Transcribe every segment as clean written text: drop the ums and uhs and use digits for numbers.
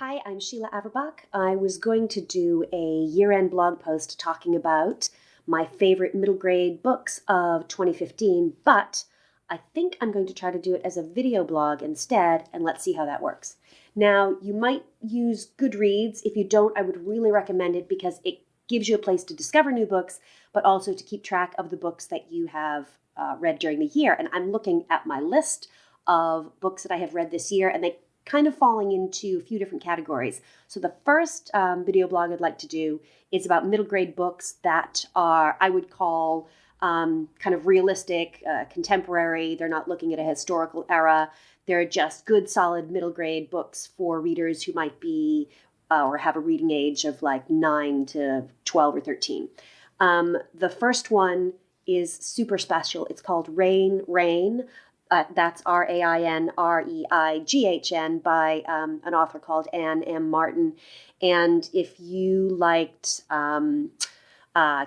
Hi, I'm Sheila Averbuch. I was going to do a year-end blog post talking about my favorite middle grade books of 2015, but I think I'm going to try to do it as a video blog instead, and let's see how that works. Now, you might use Goodreads. If you don't, I would really recommend it because it gives you a place to discover new books, but also to keep track of the books that you have read during the year. And I'm looking at my list of books that I have read this year, and they kind of falling into a few different categories. So the first video blog I'd like to do is about middle grade books that are, I would call kind of realistic, contemporary. They're not looking at a historical era. They're just good, solid middle grade books for readers who might be or have a reading age of like 9 to 12 or 13. The first one is super special. It's called Rain, Rain. That's R-A-I-N-R-E-I-G-H-N by an author called Anne M. Martin. And if you liked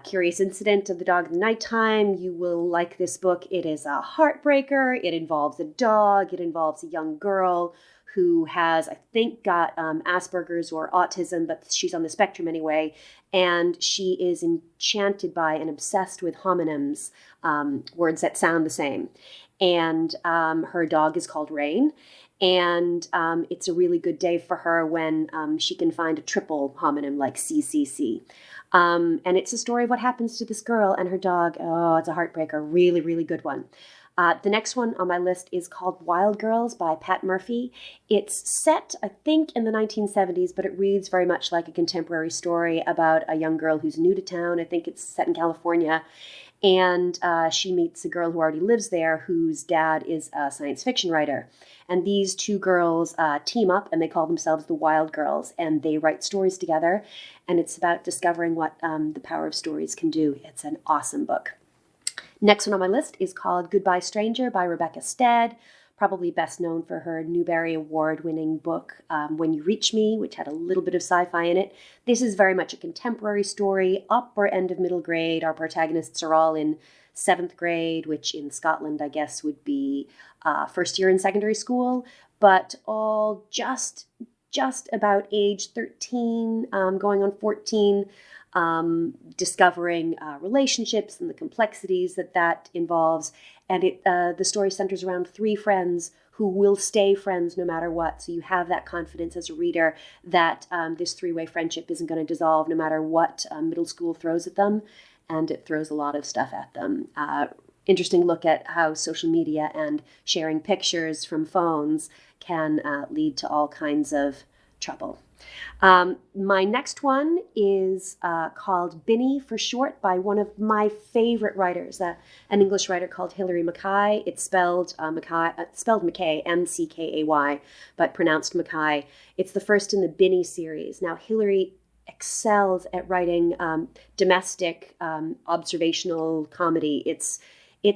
Curious Incident of the Dog in the Nighttime, you will like this book. It is a heartbreaker. It involves a dog. It involves a young girl who has, I think, got Asperger's or autism, but she's on the spectrum anyway. And she is enchanted by and obsessed with homonyms, words that sound the same. And her dog is called Rain. And it's a really good day for her when she can find a triple homonym like CCC. And it's a story of what happens to this girl and her dog. Oh, it's a heartbreaker. Really, really good one. The next one on my list is called Wild Girls by Pat Murphy. It's set, I think, in the 1970s, but it reads very much like a contemporary story about a young girl who's new to town. I think it's set in California. And she meets a girl who already lives there whose dad is a science fiction writer. And these two girls team up and they call themselves the Wild Girls. And they write stories together. And it's about discovering what the power of stories can do. It's an awesome book. Next one on my list is called Goodbye Stranger by Rebecca Stead, probably best known for her Newbery Award-winning book, When You Reach Me, which had a little bit of sci-fi in it. This is very much a contemporary story, upper end of middle grade. Our protagonists are all in 7th grade, which in Scotland, I guess, would be first year in secondary school, but all just about age 13, going on 14, discovering relationships and the complexities that involves. And the story centers around 3 friends who will stay friends no matter what. So you have that confidence as a reader that this 3-way friendship isn't going to dissolve no matter what middle school throws at them. And it throws a lot of stuff at them. Interesting look at how social media and sharing pictures from phones can lead to all kinds of trouble. My next one is called BINNY for short by one of my favorite writers, an English writer called Hilary McKay. It's spelled McKay, M-C-K-A-Y, but pronounced McKay. It's the first in the BINNY series. Now, Hilary excels at writing domestic observational comedy. It's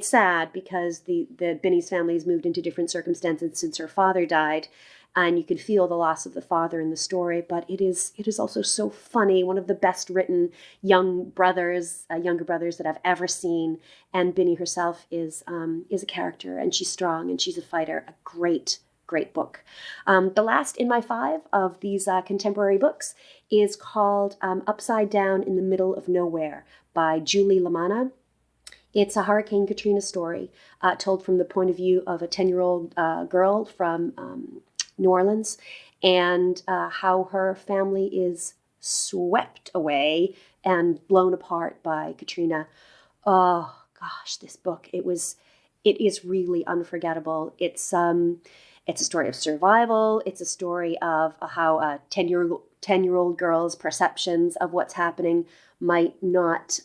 sad because the BINNY's family has moved into different circumstances since her father died. And you can feel the loss of the father in the story, but it is also so funny. One of the best written younger brothers that I've ever seen. And BINNY herself is a character, and she's strong and she's a fighter. A great book. The last in my 5 of these contemporary books is called Upside Down in the Middle of Nowhere by Julie Lamana. It's a Hurricane Katrina story told from the point of view of a 10-year-old girl from New Orleans, and how her family is swept away and blown apart by Katrina. Oh gosh, this book, it is really unforgettable. It's a story of survival. It's a story of how a 10-year-old girl's perceptions of what's happening might not,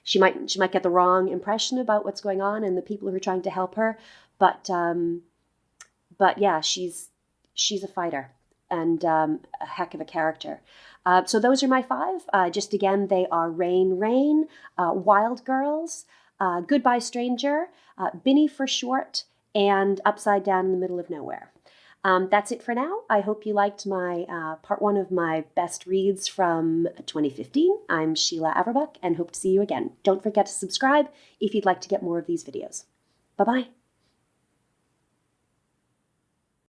she might get the wrong impression about what's going on and the people who are trying to help her. But yeah, she's a fighter and a heck of a character. So those are my 5. Just again, they are Rain, Rain, Wild Girls, Goodbye Stranger, BINNY for short, and Upside Down in the Middle of Nowhere. That's it for now. I hope you liked my part 1 of my best reads from 2015. I'm Sheila Averbuch and hope to see you again. Don't forget to subscribe if you'd like to get more of these videos. Bye-bye.